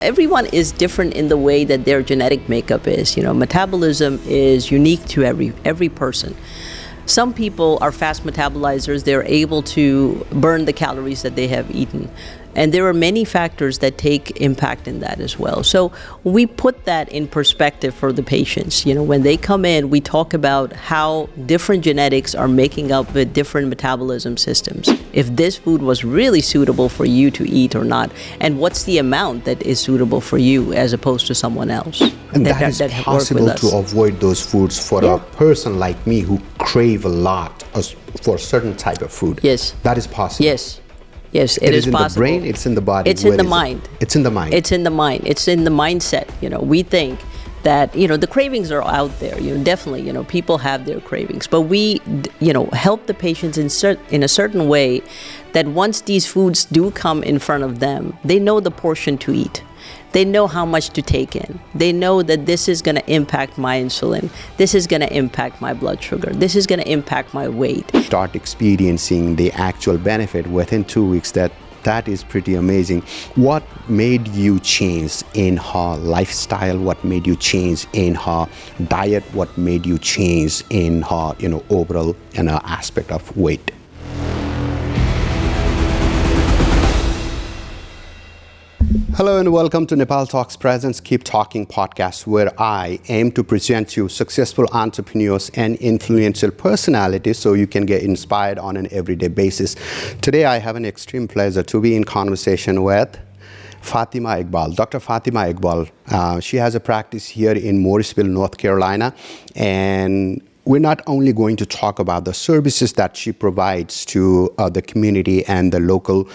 Everyone is different in the way that their genetic makeup is. Metabolism is unique to every person. Some people are fast metabolizers. They're able to burn the calories that they have eaten. And there are many factors that take impact in that as well. So we put that in perspective for the patients. When they come in, we talk about how different genetics are making up with different metabolism systems. If this food was really suitable for you to eat or not, and what's the amount that is suitable for you as opposed to someone else. And that is possible to avoid those foods for a person like me who crave a lot for a certain type of food. Yes. That is possible. Yes. Yes, it is possible. It's in the brain, it's in the body. It's in the mind. It's in the mind. It's in the mind. It's in the mindset. We think that, the cravings are out there. Definitely, people have their cravings. But we, help the patients in a certain way that once these foods do come in front of them, they know the portion to eat. They know how much to take in. They know that this is going to impact my insulin. This is going to impact my blood sugar. This is going to impact my weight. Start experiencing the actual benefit within 2 weeks. That is pretty amazing. What made you change in her lifestyle? What made you change in her diet? What made you change in her, overall, aspect of weight? Hello and welcome to Nepal Talks Presents Keep Talking podcast, where I aim to present you successful entrepreneurs and influential personalities so you can get inspired on an everyday basis. Today I have an extreme pleasure to be in conversation with Fatima Iqbal. Dr. Fatima Iqbal, she has a practice here in Morrisville, North Carolina, and we're not only going to talk about the services that she provides to the community and the local,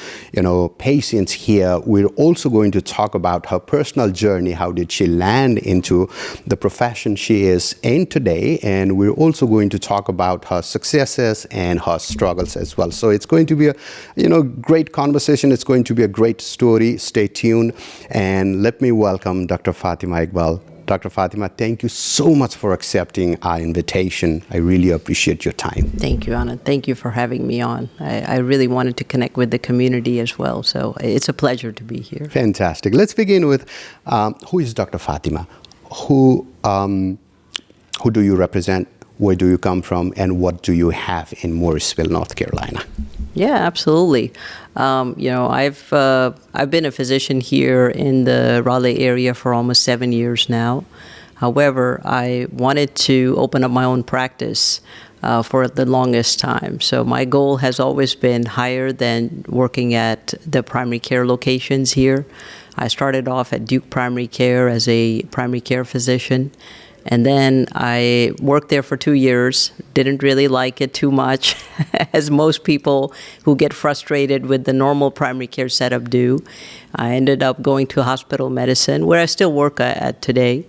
patients here. We're also going to talk about her personal journey. How did she land into the profession she is in today? And we're also going to talk about her successes and her struggles as well. So it's going to be a, great conversation. It's going to be a great story. Stay tuned. And let me welcome Dr. Fatima Iqbal. Dr. Fatima, thank you so much for accepting our invitation. I really appreciate your time. Thank you, Anna. Thank you for having me on. I really wanted to connect with the community as well, so it's a pleasure to be here. Fantastic. Let's begin with who is Dr. Fatima? Who do you represent? Where do you come from? And what do you have in Morrisville, North Carolina? Yeah, absolutely. I've been a physician here in the Raleigh area for almost 7 years now. However, I wanted to open up my own practice for the longest time. So my goal has always been higher than working at the primary care locations here. I started off at Duke Primary Care as a primary care physician. And then I worked there for 2 years, didn't really like it too much, as most people who get frustrated with the normal primary care setup do. I ended up going to hospital medicine, where I still work at today.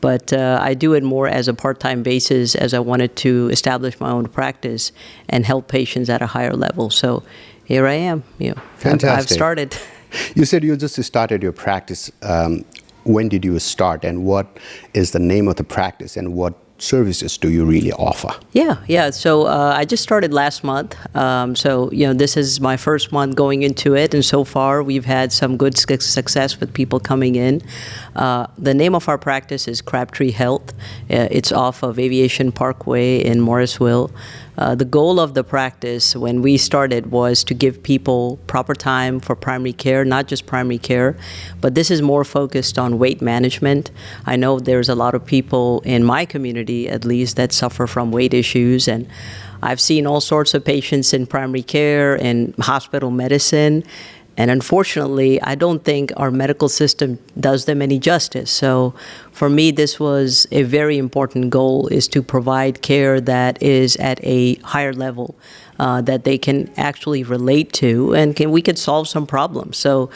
But I do it more as a part-time basis, as I wanted to establish my own practice and help patients at a higher level. So here I am. Fantastic. I've started. You said you just started your practice. When did you start, and what is the name of the practice, and what services do you really offer? Yeah. So I just started last month. This is my first month going into it, and so far we've had some good success with people coming in. The name of our practice is Crabtree Health. It's off of Aviation Parkway in Morrisville. The goal of the practice when we started was to give people proper time for primary care, not just primary care, but this is more focused on weight management. I know there's a lot of people in my community, at least, that suffer from weight issues, and I've seen all sorts of patients in primary care and hospital medicine. And unfortunately, I don't think our medical system does them any justice. So for me, this was a very important goal, is to provide care that is at a higher level, that they can actually relate to, and we could solve some problems. So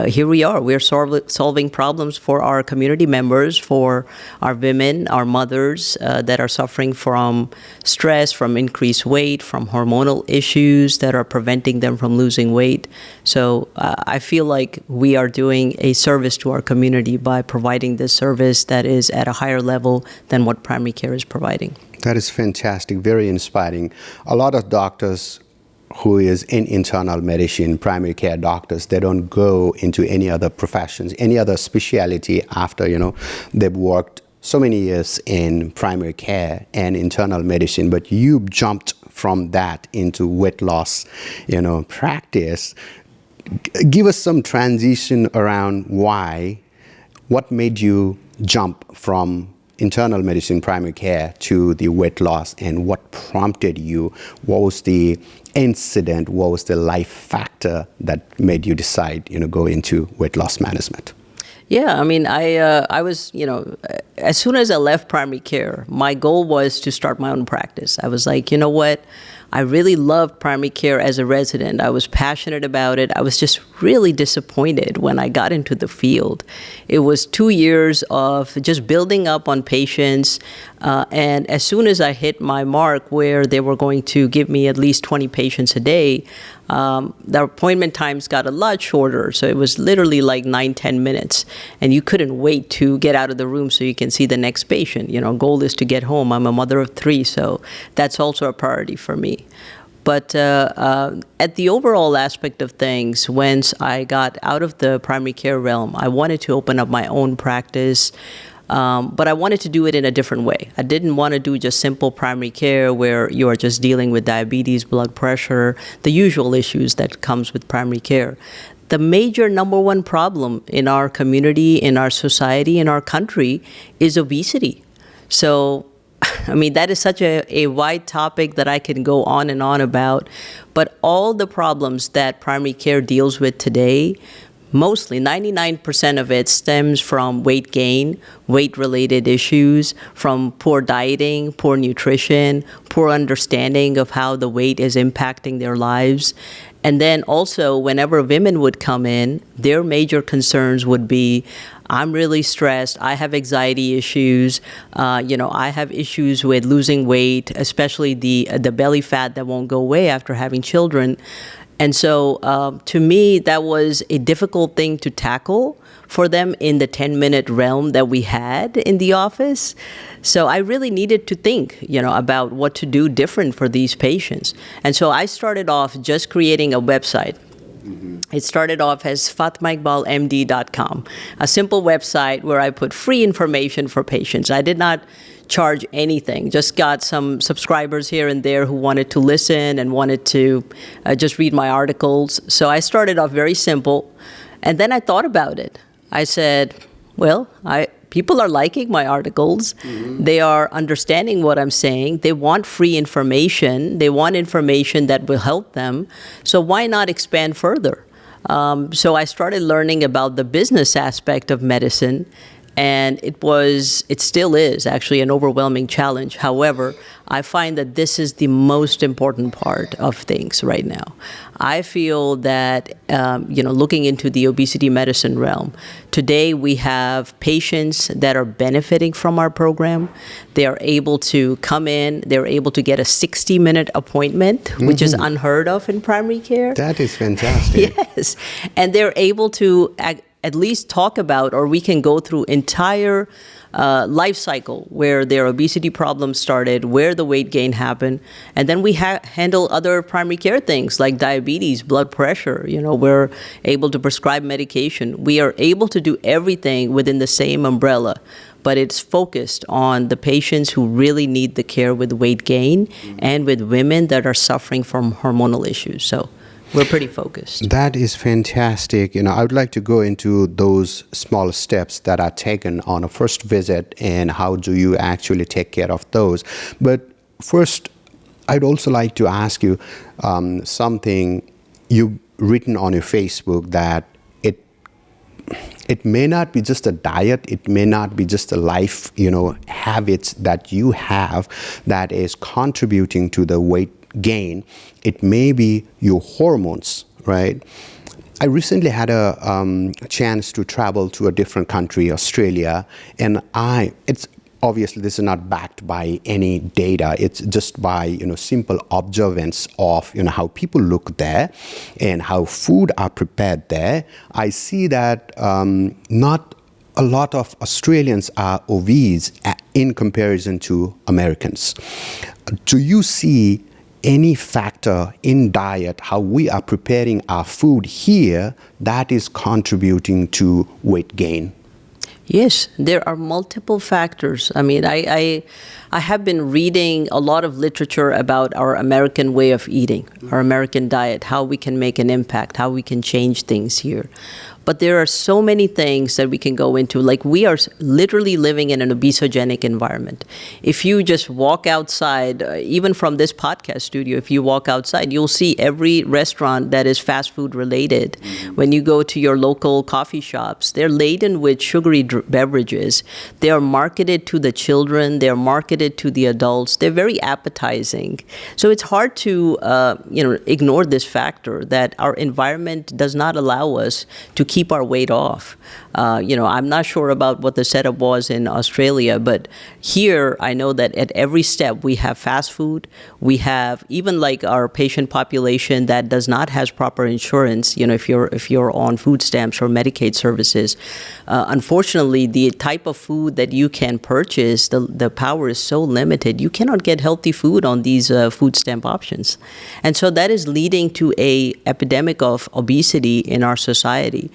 here we are. We're solving problems for our community members, for our women, our mothers that are suffering from stress, from increased weight, from hormonal issues that are preventing them from losing weight. So I feel like we are doing a service to our community by providing this service that is at a higher level than what primary care is providing. That is fantastic, very inspiring. A lot of doctors who is in internal medicine, primary care doctors, they don't go into any other professions, any other specialty after, they've worked so many years in primary care and internal medicine, but you jumped from that into weight loss, practice. Give us some transition around what made you jump from internal medicine, primary care to the weight loss, and what prompted you? What was the incident? What was the life factor that made you decide, go into weight loss management? Yeah, I mean, I was, as soon as I left primary care, my goal was to start my own practice. I was like, you know what? I really loved primary care as a resident. I was passionate about it. I was just really disappointed when I got into the field. It was 2 years of just building up on patients. And as soon as I hit my mark where they were going to give me at least 20 patients a day, the appointment times got a lot shorter. So it was literally like 9-10 minutes. And you couldn't wait to get out of the room so you can see the next patient. Goal is to get home. I'm a mother of 3, so that's also a priority for me. But at the overall aspect of things, once I got out of the primary care realm, I wanted to open up my own practice. But I wanted to do it in a different way. I didn't want to do just simple primary care where you are just dealing with diabetes, blood pressure, the usual issues that comes with primary care. The major number one problem in our community, in our society, in our country is obesity. So, I mean, that is such a wide topic that I can go on and on about. But all the problems that primary care deals with today, mostly 99% of it stems from weight gain, weight-related issues, from poor dieting, poor nutrition, poor understanding of how the weight is impacting their lives. And then also, whenever women would come in, their major concerns would be, I'm really stressed, I have anxiety issues, I have issues with losing weight, especially the belly fat that won't go away after having children. And so to me, that was a difficult thing to tackle for them in the 10-minute realm that we had in the office. So I really needed to think, about what to do different for these patients. And so I started off just creating a website. Mm-hmm. It started off as FatimaIqbalMD.com, a simple website where I put free information for patients. I did not charge anything, just got some subscribers here and there who wanted to listen and wanted to just read my articles. So I started off very simple, and then I thought about it. I said, well, people are liking my articles. Mm-hmm. They are understanding what I'm saying. They want free information. They want information that will help them. So why not expand further? So I started learning about the business aspect of medicine. And it still is actually an overwhelming challenge. However, I find that this is the most important part of things right now. I feel that, looking into the obesity medicine realm, today we have patients that are benefiting from our program. They are able to come in, they're able to get a 60-minute appointment, mm-hmm. which is unheard of in primary care. That is fantastic. Yes, and they're able to at least talk about, or we can go through entire life cycle where their obesity problems started, where the weight gain happened, and then we handle other primary care things like diabetes, blood pressure. We're able to prescribe medication. We are able to do everything within the same umbrella, but it's focused on the patients who really need the care with weight gain and with women that are suffering from hormonal issues. So we're pretty focused. That is fantastic. I would like to go into those small steps that are taken on a first visit and how do you actually take care of those. But first, I'd also like to ask you something you've written on your Facebook, that it may not be just a diet, it may not be just a life, habits that you have that is contributing to the weight gain. It may be your hormones, right? I recently had a chance to travel to a different country, Australia, and it's obviously this is not backed by any data. It's just by simple observance of how people look there and how food are prepared there. I see that not a lot of Australians are obese in comparison to Americans. Do you see any factor in diet, how we are preparing our food here, that is contributing to weight gain? Yes, there are multiple factors. I mean, I have been reading a lot of literature about our American way of eating, our American diet, how we can make an impact, how we can change things here. But there are so many things that we can go into. Like, we are literally living in an obesogenic environment. If you just walk outside, even from this podcast studio, if you walk outside, you'll see every restaurant that is fast food related. When you go to your local coffee shops, they're laden with sugary beverages. They are marketed to the children. They're marketed to the adults. They're very appetizing. So it's hard to ignore this factor that our environment does not allow us to keep our weight off. I'm not sure about what the setup was in Australia, but here I know that at every step we have fast food. We have even like our patient population that does not have proper insurance. If you're on food stamps or Medicaid services, unfortunately, the type of food that you can purchase, the power is so limited. You cannot get healthy food on these food stamp options, and so that is leading to a epidemic of obesity in our society.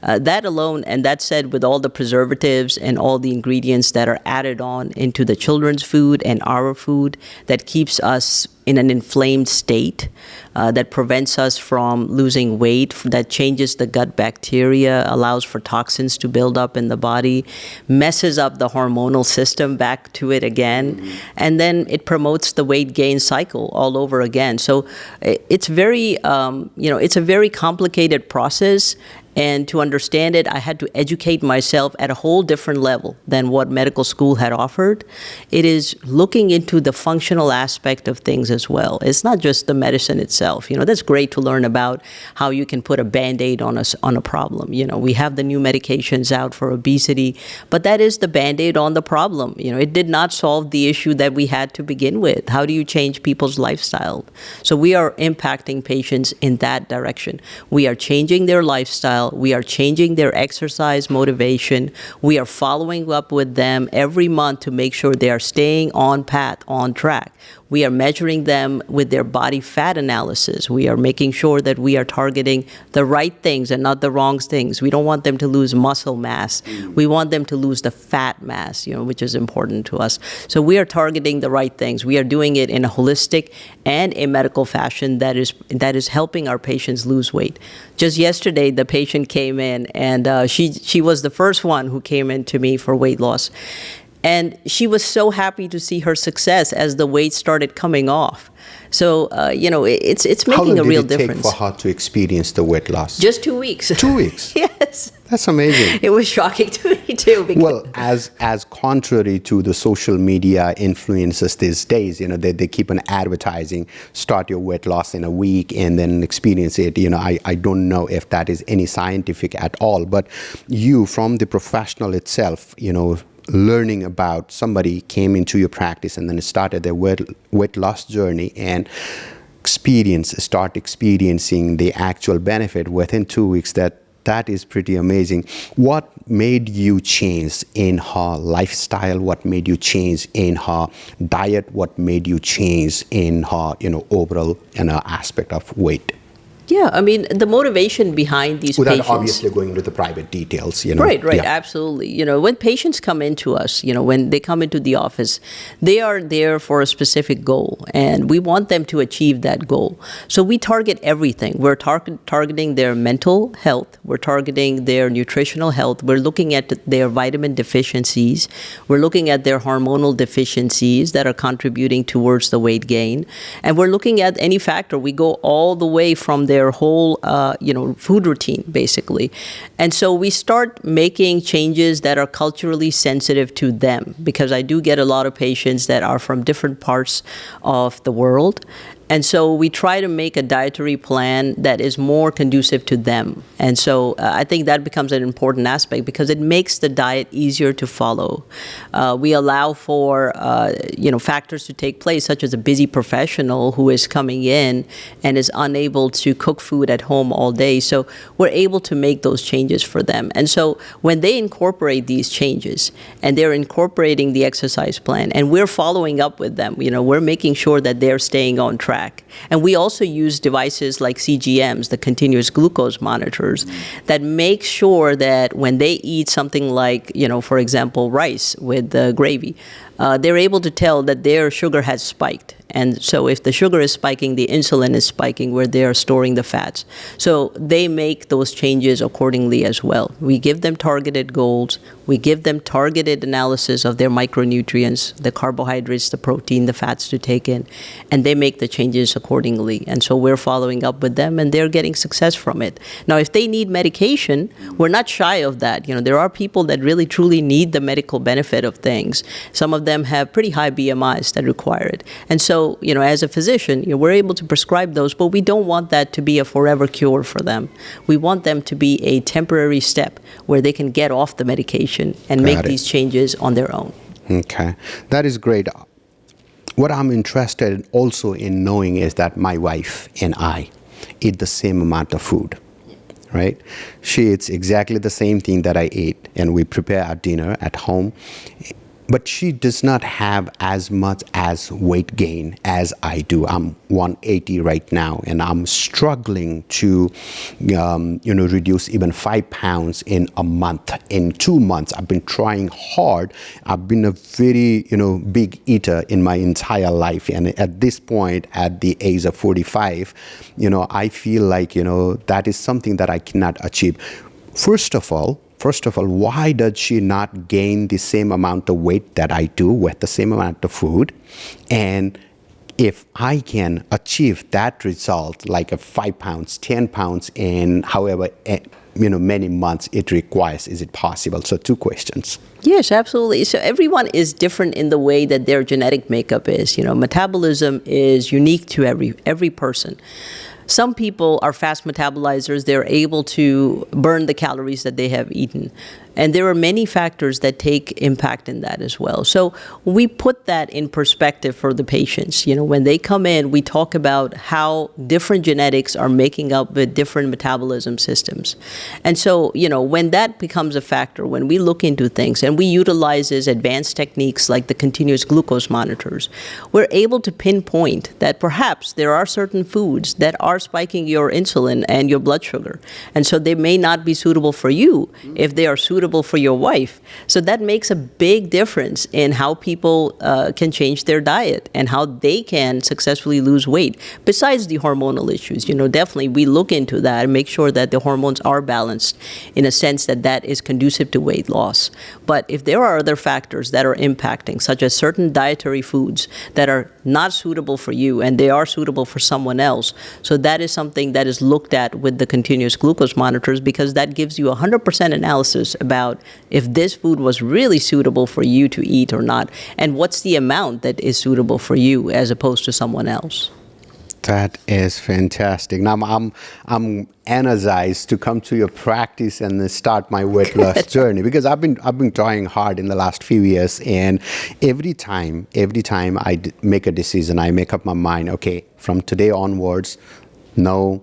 That alone, and that said, with all the preservatives and all the ingredients that are added on into the children's food and our food, that keeps us in an inflamed state, that prevents us from losing weight, that changes the gut bacteria, allows for toxins to build up in the body, messes up the hormonal system back to it again, and then it promotes the weight gain cycle all over again. So it's very, it's a very complicated process. And to understand it, I had to educate myself at a whole different level than what medical school had offered. It is looking into the functional aspect of things as well. It's not just the medicine itself. That's great to learn about how you can put a Band-Aid on a problem. We have the new medications out for obesity, but that is the Band-Aid on the problem. It did not solve the issue that we had to begin with. How do you change people's lifestyle? So we are impacting patients in that direction. We are changing their lifestyle. We are changing their exercise motivation. We are following up with them every month to make sure they are staying on path, on track. We are measuring them with their body fat analysis. We are making sure that we are targeting the right things and not the wrong things. We don't want them to lose muscle mass. We want them to lose the fat mass, which is important to us. So we are targeting the right things. We are doing it in a holistic and a medical fashion that is helping our patients lose weight. Just yesterday, the patient came in, and she was the first one who came in to me for weight loss. And she was so happy to see her success as the weight started coming off. So, it's making a real difference. How long did it take for her to experience the weight loss? Just 2 weeks. 2 weeks? Yes. That's amazing. It was shocking to me, too. Well, as contrary to the social media influencers these days, they keep on advertising, start your weight loss in a week and then experience it. I don't know if that is any scientific at all. But you, from the professional itself, learning about somebody came into your practice and then started their weight loss journey and start experiencing the actual benefit within 2 weeks, that is pretty amazing. What made you change in her lifestyle? What made you change in her diet? What made you change in her overall aspect of weight? Yeah, I mean, the motivation behind these without patients... obviously going into the private details, Right, Yeah. absolutely. When patients come into us, when they come into the office, they are there for a specific goal, and we want them to achieve that goal. So we target everything. We're targeting their mental health. We're targeting their nutritional health. We're looking at their vitamin deficiencies. We're looking at their hormonal deficiencies that are contributing towards the weight gain. And we're looking at any factor. We go all the way from their whole, food routine, basically. And so we start making changes that are culturally sensitive to them, because I do get a lot of patients that are from different parts of the world. And so we try to make a dietary plan that is more conducive to them. And so I think that becomes an important aspect because it makes the diet easier to follow. We allow for, factors to take place, such as a busy professional who is coming in and is unable to cook food at home all day. So we're able to make those changes for them. And so when they incorporate these changes and they're incorporating the exercise plan and we're following up with them, we're making sure that they're staying on track. track. And we also use devices like CGMs, the continuous glucose monitors, that make sure that when they eat something like, for example, rice with gravy, they're able to tell that their sugar has spiked. And so if the sugar is spiking, the insulin is spiking where they are storing the fats. So they make those changes accordingly as well. We give them targeted goals. We give them targeted analysis of their micronutrients, the carbohydrates, the protein, the fats to take in, and they make the changes accordingly. And so we're following up with them, and they're getting success from it. Now, if they need medication, we're not shy of that. There are people that really truly need the medical benefit of things. Some of them have pretty high BMIs that require it. And so, as a physician, we're able to prescribe those, but we don't want that to be a forever cure for them. We want them to be a temporary step where they can get off the medication and make these changes on their own. Okay, that is great. What I'm interested also in knowing is that my wife and I eat the same amount of food, right? She eats exactly the same thing that I eat, and we prepare our dinner at home. But she does not have as much as weight gain as I do. I'm 180 right now, and I'm struggling to, reduce even 5 pounds in a month. In 2 months, I've been trying hard. I've been a very, big eater in my entire life. And at this point, at the age of 45, I feel like, that is something that I cannot achieve. First of all, why does she not gain the same amount of weight that I do with the same amount of food? And if I can achieve that result, like a 5 pounds, 10 pounds in however many months it requires, is it possible? So 2 questions. Yes, absolutely. So everyone is different in the way that their genetic makeup is. Metabolism is unique to every person. Some people are fast metabolizers. They're able to burn the calories that they have eaten. And there are many factors that take impact in that as well. So we put that in perspective for the patients. When they come in, we talk about how different genetics are making up with different metabolism systems. And so, when that becomes a factor, when we look into things and we utilize advanced techniques like the continuous glucose monitors, we're able to pinpoint that perhaps there are certain foods that are spiking your insulin and your blood sugar. And so they may not be suitable for you if they are suitable for your wife. So that makes a big difference in how people can change their diet and how they can successfully lose weight. Besides the hormonal issues, definitely we look into that and make sure that the hormones are balanced in a sense that is conducive to weight loss. But if there are other factors that are impacting, such as certain dietary foods that are not suitable for you and they are suitable for someone else, so that is something that is looked at with the continuous glucose monitors, because that gives you 100% analysis about if this food was really suitable for you to eat or not, and what's the amount that is suitable for you as opposed to someone else. That is fantastic. Now I'm energized to come to your practice and start my weight loss journey, because I've been trying hard in the last few years, and every time I make a decision, I make up my mind. Okay, from today onwards, no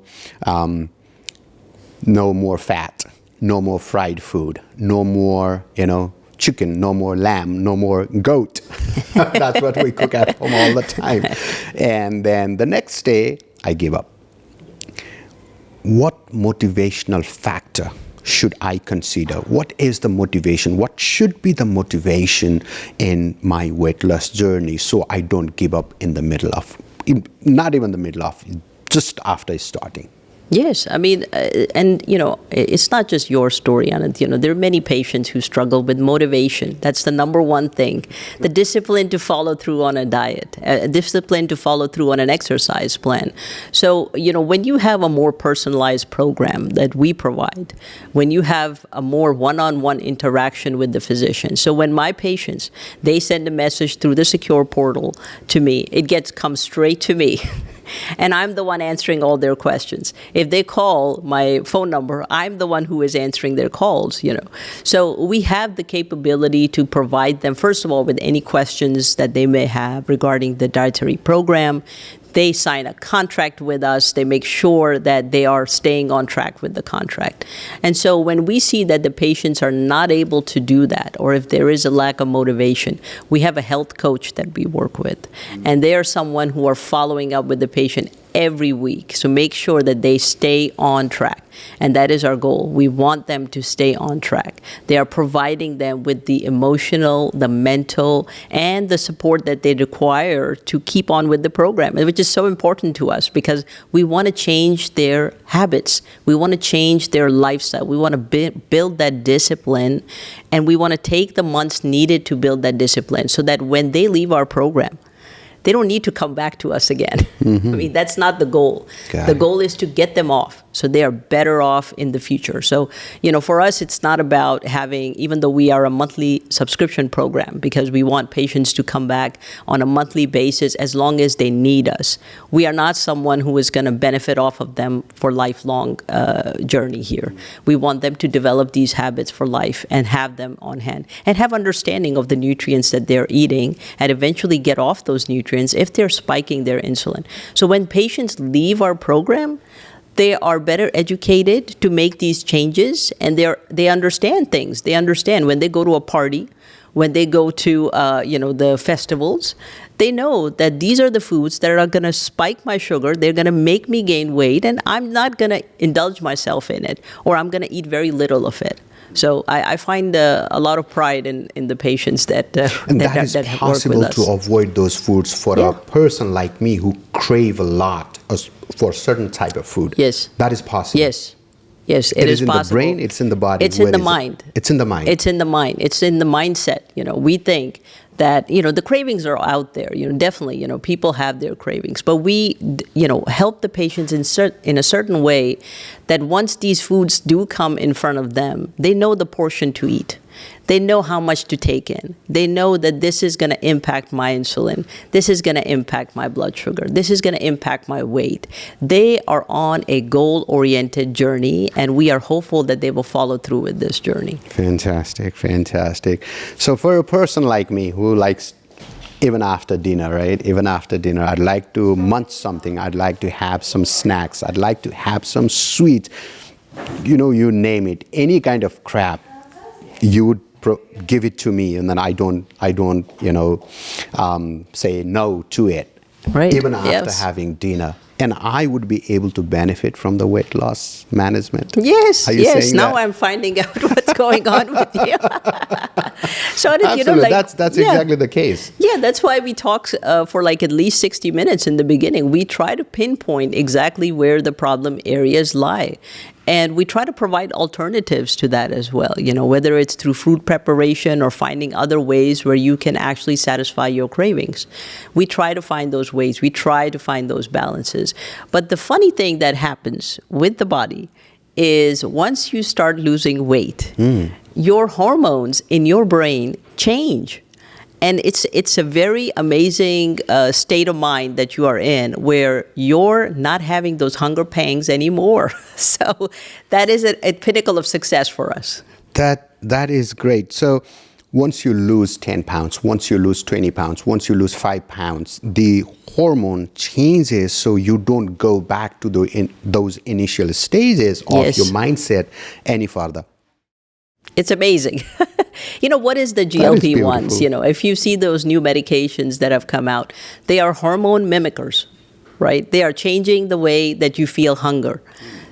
more fat, no more fried food, no more chicken, no more lamb, no more goat. That's what we cook at home all the time. And then the next day, I give up. What motivational factor should I consider? What is the motivation? What should be the motivation in my weight loss journey so I don't give up in the middle of, not even the middle of, just after starting? Yes, I mean, and it's not just your story, Anant. There are many patients who struggle with motivation. That's the number one thing. The discipline to follow through on a diet, discipline to follow through on an exercise plan. So, when you have a more personalized program that we provide, when you have a more one-on-one interaction with the physician. So when my patients, they send a message through the secure portal to me, it comes straight to me. And I'm the one answering all their questions. If they call my phone number, I'm the one who is answering their calls, So we have the capability to provide them, first of all, with any questions that they may have regarding the dietary program, they sign a contract with us. They make sure that they are staying on track with the contract. And so when we see that the patients are not able to do that, or if there is a lack of motivation, we have a health coach that we work with. And they are someone who are following up with the patient every week. So make sure that they stay on track. And that is our goal. We want them to stay on track. They are providing them with the emotional, the mental, and the support that they require to keep on with the program, which is so important to us because we want to change their habits. We want to change their lifestyle. We want to build that discipline, and we want to take the months needed to build that discipline so that when they leave our program, they don't need to come back to us again. I mean, that's not the goal. The goal is to get them off so they are better off in the future. So, for us, it's not about having, even though we are a monthly subscription program, because we want patients to come back on a monthly basis as long as they need us. We are not someone who is going to benefit off of them for lifelong journey here. We want them to develop these habits for life and have them on hand and have understanding of the nutrients that they're eating and eventually get off those nutrients if they're spiking their insulin. So when patients leave our program, they are better educated to make these changes, and they understand things. They understand when they go to a party, when they go to the festivals, they know that these are the foods that are going to spike my sugar. They're going to make me gain weight, and I'm not going to indulge myself in it, or I'm going to eat very little of it. So I find a lot of pride in the patients that and that is work with possible us. to avoid those foods for a person like me who crave a lot for a certain type of food. Yes. That is possible. Yes, it is in possible. The brain, it's in the body. It's in the mind. It's in the mind. It's in the mind. It's in the mindset. We think that, the cravings are out there. Definitely, people have their cravings. But we, help the patients in a certain way that once these foods do come in front of them, they know the portion to eat. They know how much to take in. They know that this is going to impact my insulin. This is going to impact my blood sugar. This is going to impact my weight. They are on a goal-oriented journey, and we are hopeful that they will follow through with this journey. Fantastic. So for a person like me who likes, even after dinner, right? Even after dinner, I'd like to munch something. I'd like to have some snacks. I'd like to have some sweet, you name it, any kind of crap. You would give it to me, and then I don't, say no to it. Right. Even after having dinner, and I would be able to benefit from the weight loss management. Yes. Now that? I'm finding out what's going on with you. So absolutely, that's exactly the case. Yeah, that's why we talk for at least 60 minutes in the beginning. We try to pinpoint exactly where the problem areas lie. And we try to provide alternatives to that as well, whether it's through food preparation or finding other ways where you can actually satisfy your cravings. We try to find those ways. We try to find those balances. But the funny thing that happens with the body is once you start losing weight, your hormones in your brain change. And it's a very amazing state of mind that you are in where you're not having those hunger pangs anymore. So that is a pinnacle of success for us. That is great. So once you lose 10 pounds, once you lose 20 pounds, once you lose 5 pounds, the hormone changes so you don't go back to those initial stages of your mindset any further. It's amazing. What is the GLP-1s? If you see those new medications that have come out, they are hormone mimickers, right? They are changing the way that you feel hunger.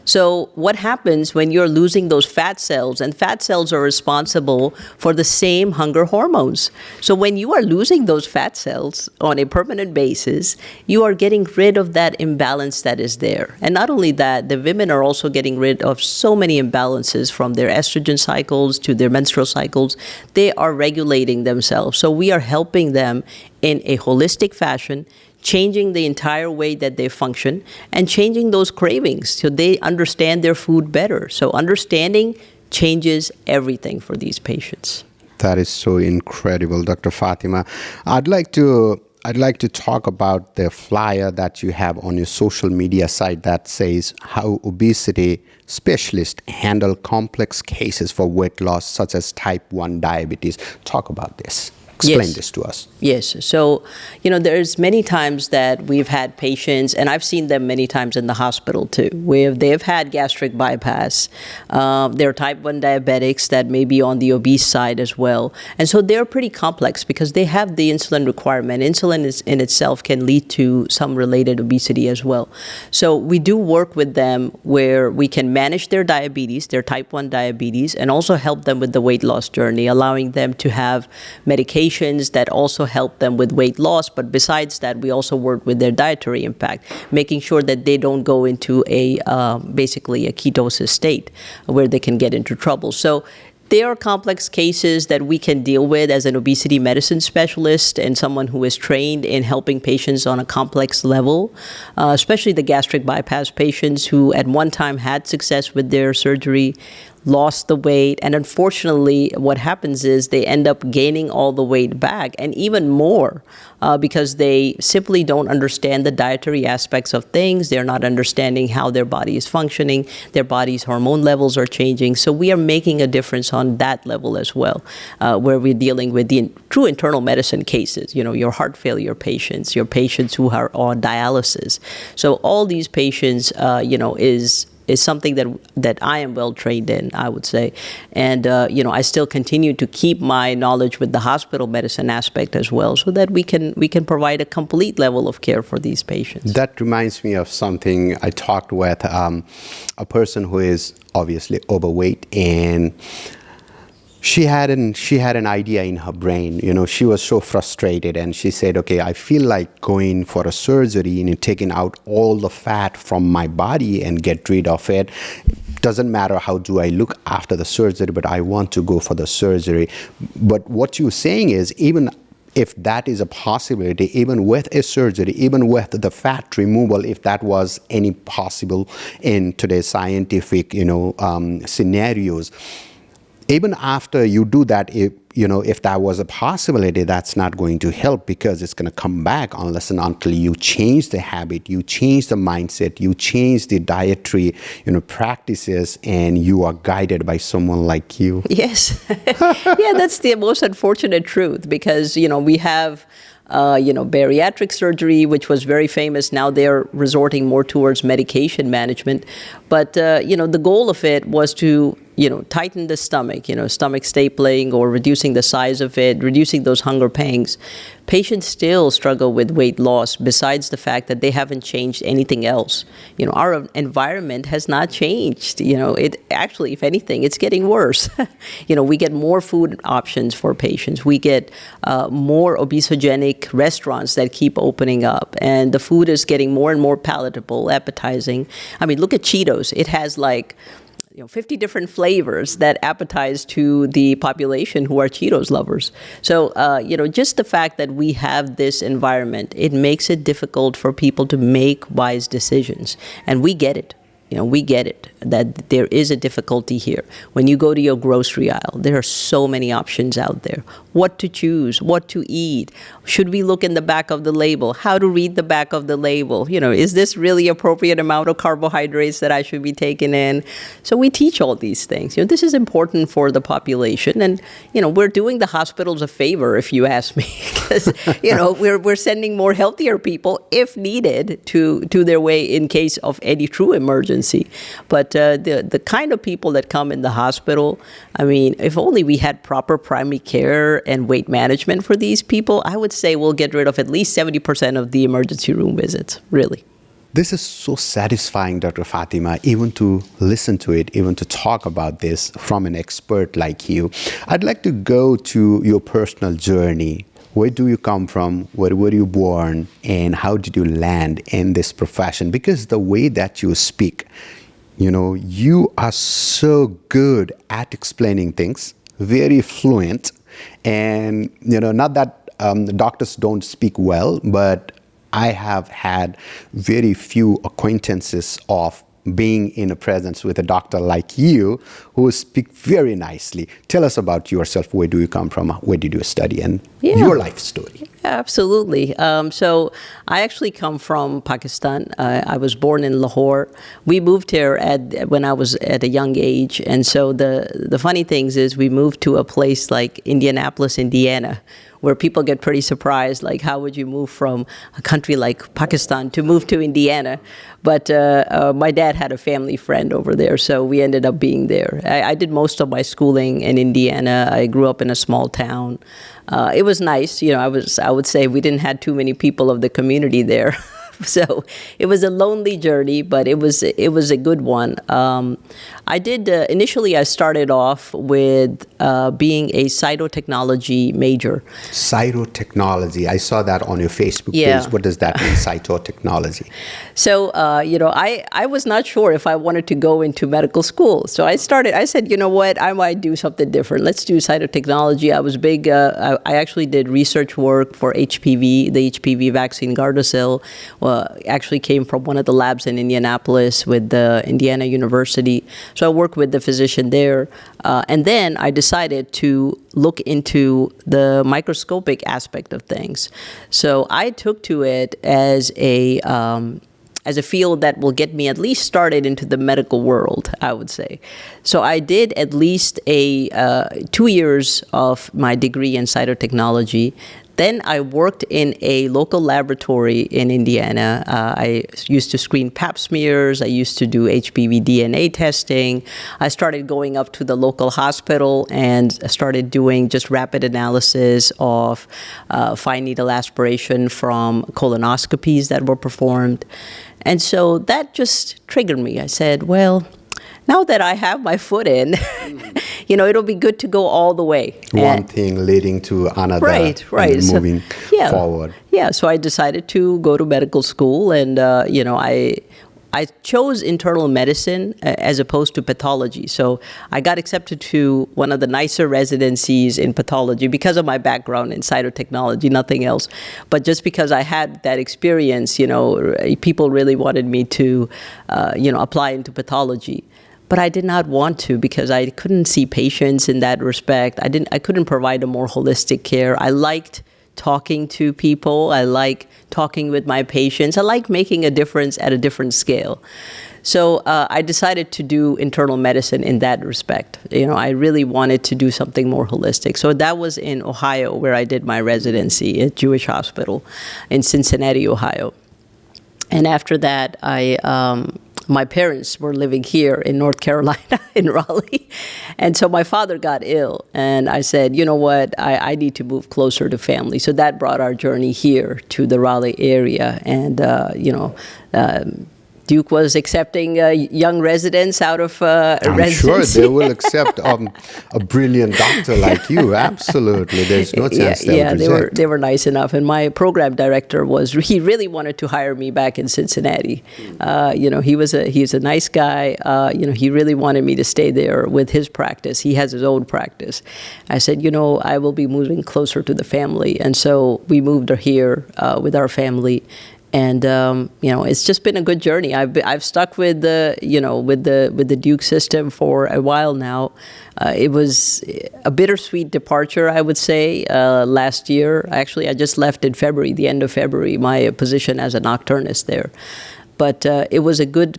So what happens when you're losing those fat cells? And fat cells are responsible for the same hunger hormones. So when you are losing those fat cells on a permanent basis, you are getting rid of that imbalance that is there. And not only that, the women are also getting rid of so many imbalances from their estrogen cycles to their menstrual cycles. They are regulating themselves. So we are helping them in a holistic fashion, changing the entire way that they function and changing those cravings so they understand their food better. So understanding changes everything for these patients. That is so incredible, Dr. Fatima. I'd like to talk about the flyer that you have on your social media site that says how obesity specialists handle complex cases for weight loss such as type 1 diabetes. Talk about this. Explain Yes. this to us. Yes. So, there's many times that we've had patients, and I've seen them many times in the hospital too, where they've had gastric bypass. They're type 1 diabetics that may be on the obese side as well. And so they're pretty complex because they have the insulin requirement. Insulin in itself can lead to some related obesity as well. So we do work with them where we can manage their diabetes, their type 1 diabetes, and also help them with the weight loss journey, allowing them to have medications that also help them with weight loss. But besides that, we also work with their dietary impact, making sure that they don't go into basically a ketosis state where they can get into trouble. So they are complex cases that we can deal with as an obesity medicine specialist and someone who is trained in helping patients on a complex level, especially the gastric bypass patients who at one time had success with their surgery, lost the weight, and unfortunately what happens is they end up gaining all the weight back and even more because they simply don't understand the dietary aspects of things. They're not understanding how their body is functioning. Their body's hormone levels are changing. So we are making a difference on that level as well, where we're dealing with the true internal medicine cases, your heart failure patients, your patients who are on dialysis. So all these patients, is something that I am well trained in, I would say. And, I still continue to keep my knowledge with the hospital medicine aspect as well so that we can provide a complete level of care for these patients. That reminds me of something. I talked with a person who is obviously overweight, and she had an idea in her brain. She was so frustrated, and she said, okay, I feel like going for a surgery and taking out all the fat from my body and get rid of it. Doesn't matter how do I look after the surgery, but I want to go for the surgery. But what you're saying is, even if that is a possibility, even with a surgery, even with the fat removal, if that was any possible in today's scientific, scenarios, even after you do that, if that was a possibility, that's not going to help because it's going to come back unless and until you change the habit, you change the mindset, you change the dietary, practices, and you are guided by someone like you. Yes. Yeah, that's the most unfortunate truth because, we have bariatric surgery, which was very famous. Now they're resorting more towards medication management. But, the goal of it was to, tighten the stomach, stomach stapling or reducing the size of it, reducing those hunger pangs. Patients still struggle with weight loss besides the fact that they haven't changed anything else. Our environment has not changed. It actually, if anything, it's getting worse. We get more food options for patients. We get more obesogenic restaurants that keep opening up, and the food is getting more and more palatable, appetizing. I mean, look at Cheetos. It has 50 different flavors that appetize to the population who are Cheetos lovers. So, just the fact that we have this environment, it makes it difficult for people to make wise decisions. And we get it. We get it, that there is a difficulty here. When you go to your grocery aisle, there are so many options out there. What to choose, what to eat. Should we look in the back of the label? How to read the back of the label? Is this really appropriate amount of carbohydrates that I should be taking in? So we teach all these things. This is important for the population. And, we're doing the hospitals a favor, if you ask me, because, we're sending more healthier people, if needed, to their way in case of any true emergency. But the kind of people that come in the hospital, I mean, if only we had proper primary care and weight management for these people, I would say we'll get rid of at least 70% of the emergency room visits, really. This is so satisfying, Dr. Fatima, even to listen to it, even to talk about this from an expert like you. I'd like to go to your personal journey. Where do you come from? Where were you born? And how did you land in this profession? Because the way that you speak, you are so good at explaining things, very fluent. And, not that doctors don't speak well, but I have had very few acquaintances of being in a presence with a doctor like you who speak very nicely. Tell us about yourself. Where do you come from? Where did you study? And your life story. Yeah, absolutely. So I actually come from Pakistan. I was born in Lahore. We moved here when I was at a young age. And so the funny things is we moved to a place like Indianapolis, Indiana, where people get pretty surprised, like how would you move from a country like Pakistan to move to Indiana? But my dad had a family friend over there, so we ended up being there. I did most of my schooling in Indiana. I grew up in a small town. It was nice, I would say we didn't have too many people of the community there. So it was a lonely journey, but it was a good one. I did initially. I started off with being a cytotechnology major. Cytotechnology. I saw that on your Facebook page. What does that mean, cytotechnology? So I was not sure if I wanted to go into medical school. So I said, you know what, I might do something different. Let's do cytotechnology. I was big. I actually did research work for HPV, the HPV vaccine Gardasil. Actually came from one of the labs in Indianapolis with the Indiana University. So I worked with the physician there. And then I decided to look into the microscopic aspect of things. So I took to it as a field that will get me at least started into the medical world, I would say. So I did at least 2 years of my degree in cytotechnology. Then I worked in a local laboratory in Indiana. I used to screen pap smears. I used to do HPV DNA testing. I started going up to the local hospital and started doing just rapid analysis of fine needle aspiration from colonoscopies that were performed. And so that just triggered me. I said, well, now that I have my foot in, it'll be good to go all the way. One thing leading to another, right. And moving forward. Yeah, so I decided to go to medical school, and I chose internal medicine as opposed to pathology. So I got accepted to one of the nicer residencies in pathology because of my background in cytotechnology, nothing else. But just because I had that experience, people really wanted me to, apply into pathology. But I did not want to because I couldn't see patients in that respect. I couldn't provide a more holistic care. I liked talking to people. I like talking with my patients. I like making a difference at a different scale. So I decided to do internal medicine in that respect. I really wanted to do something more holistic. So that was in Ohio, where I did my residency at Jewish Hospital in Cincinnati, Ohio. And after that, my parents were living here in North Carolina, in Raleigh. And so my father got ill. And I said, you know what, I need to move closer to family. So that brought our journey here to the Raleigh area. And, Duke was accepting young residents out of I'm residency. sure they will accept a brilliant doctor like you. Absolutely. There's no chance they would reject. They were nice enough. And my program director he really wanted to hire me back in Cincinnati. He's a nice guy. He really wanted me to stay there with his practice. He has his own practice. I said, I will be moving closer to the family. And so we moved here with our family. And it's just been a good journey. I've stuck with the Duke system for a while now. It was a bittersweet departure, I would say. Last year, actually, I just left in February, the end of February, my position as a nocturnist there. But it was a good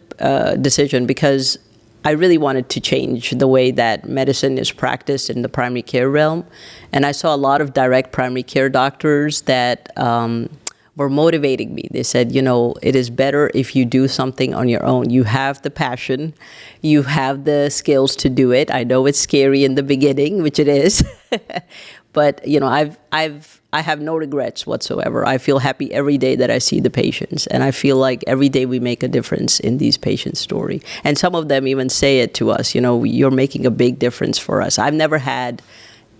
decision because I really wanted to change the way that medicine is practiced in the primary care realm, and I saw a lot of direct primary care doctors that were motivating me. They said, it is better if you do something on your own. You have the passion, you have the skills to do it. I know it's scary in the beginning, which it is, but I have no regrets whatsoever. I feel happy every day that I see the patients, and I feel like every day we make a difference in these patients' story. And some of them even say it to us, you're making a big difference for us. I've never had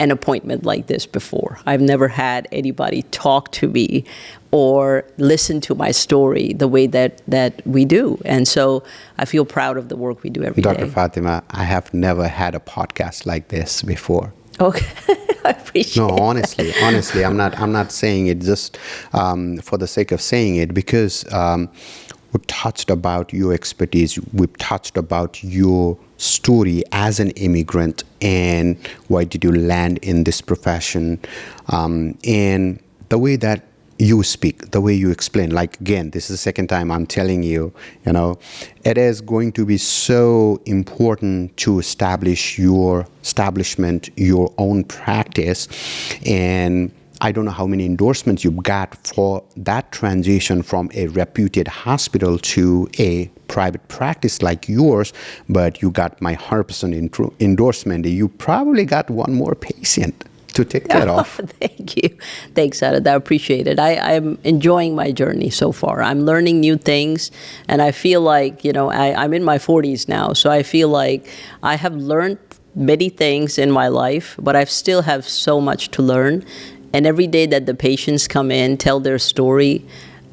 an appointment like this before. I've never had anybody talk to me or listen to my story the way that we do. And so I feel proud of the work we do every day. Dr. Fatima, I have never had a podcast like this before. Okay. I appreciate No, honestly, I'm not saying it just for the sake of saying it, because we've touched about your expertise. We've touched about your story as an immigrant and why did you land in this profession, and the way that you speak, the way you explain. Like, again, this is the second time I'm telling you, it is going to be so important to establish your establishment, your own practice. And I don't know how many endorsements you got for that transition from a reputed hospital to a private practice like yours, but you got my 100% endorsement. You probably got one more patient to take care of. Thank you. Thanks, Ananta. I appreciate it. I'm enjoying my journey so far. I'm learning new things, and I feel like, I'm in my 40s now, so I feel like I have learned many things in my life, but I still have so much to learn. And every day that the patients come in, tell their story,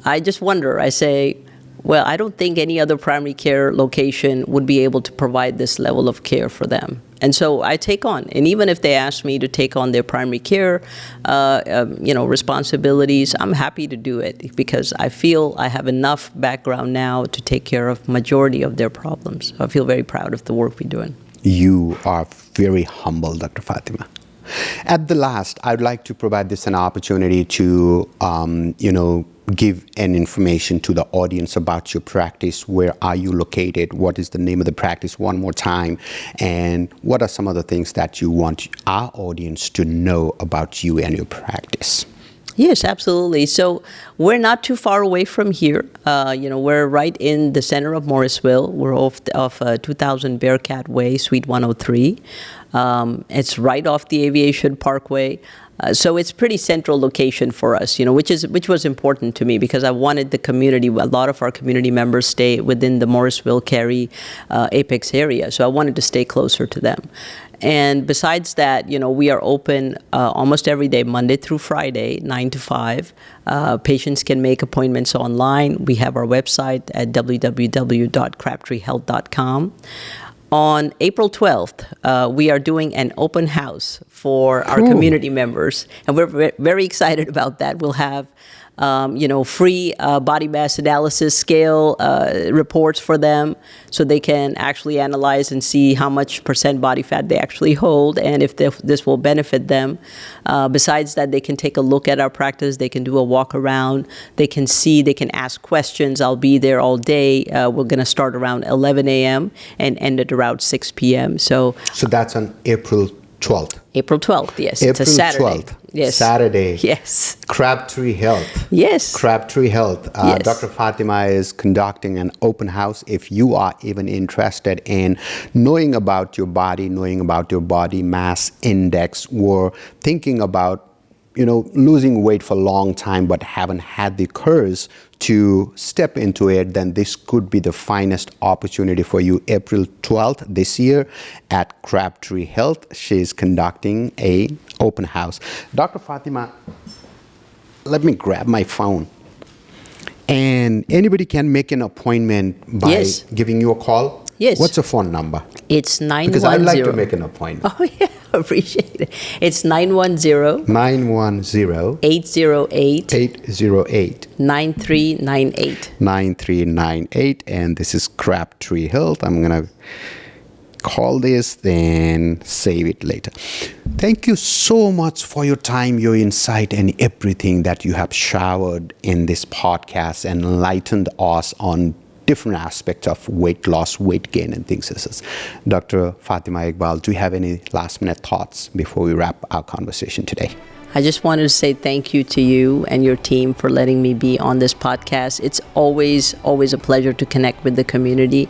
I just wonder, I say, well, I don't think any other primary care location would be able to provide this level of care for them. And so I take on, and even if they ask me to take on their primary care, responsibilities, I'm happy to do it because I feel I have enough background now to take care of majority of their problems. So I feel very proud of the work we're doing. You are very humble, Dr. Fatima. At the last, I'd like to provide this an opportunity to, give an information to the audience about your practice. Where are you located? What is the name of the practice one more time? And what are some of the things that you want our audience to know about you and your practice? Yes, absolutely. So we're not too far away from here. We're right in the center of Morrisville. We're off 2000 Bearcat Way, Suite 103. It's right off the Aviation Parkway. So it's pretty central location for us, which was important to me because I wanted the community, a lot of our community members stay within the Morrisville, Cary, Apex area. So I wanted to stay closer to them. And besides that, we are open almost every day, Monday through Friday, 9 to 5. Patients can make appointments online. We have our website at www.crabtreehealth.com. On April 12th, we are doing an open house for our community members, and we're very excited about that. We'll have free body mass analysis scale reports for them so they can actually analyze and see how much % body fat they actually hold and if this will benefit them. Besides that, they can take a look at our practice. They can do a walk around. They can see, they can ask questions. I'll be there all day. We're going to start around 11 a.m. and end at around 6 p.m. So that's on April 12th. April 12th, yes. April it's a Saturday. 12th. Yes. Saturday. Yes. Crabtree Health. Yes. Crabtree Health. Yes. Dr. Fatima is conducting an open house. If you are even interested in knowing about your body mass index, or thinking about losing weight for a long time but haven't had the courage to step into it, then this could be the finest opportunity for you. April 12th this year at Crabtree Health, she's conducting a open house. Dr. Fatima, let me grab my phone. And anybody can make an appointment by giving you a call? Yes. What's the phone number? It's 910. Because I'd like to make an appointment. Oh, yeah. Appreciate it. It's 910 808 9398. 9398, and this is Crabtree Health. I'm going to call this, then save it later. Thank you so much for your time, your insight, and everything that you have showered in this podcast and enlightened us on different aspects of weight loss, weight gain, and things like this. Dr. Fatima Iqbal, do you have any last-minute thoughts before we wrap our conversation today? I just wanted to say thank you to you and your team for letting me be on this podcast. It's always a pleasure to connect with the community.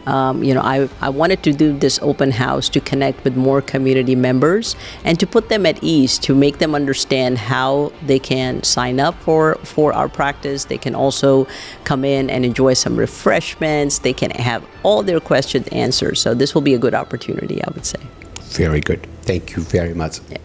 I wanted to do this open house to connect with more community members and to put them at ease, to make them understand how they can sign up for our practice. They can also come in and enjoy some refreshments. They can have all their questions answered. So this will be a good opportunity, I would say. Very good. Thank you very much. Yeah.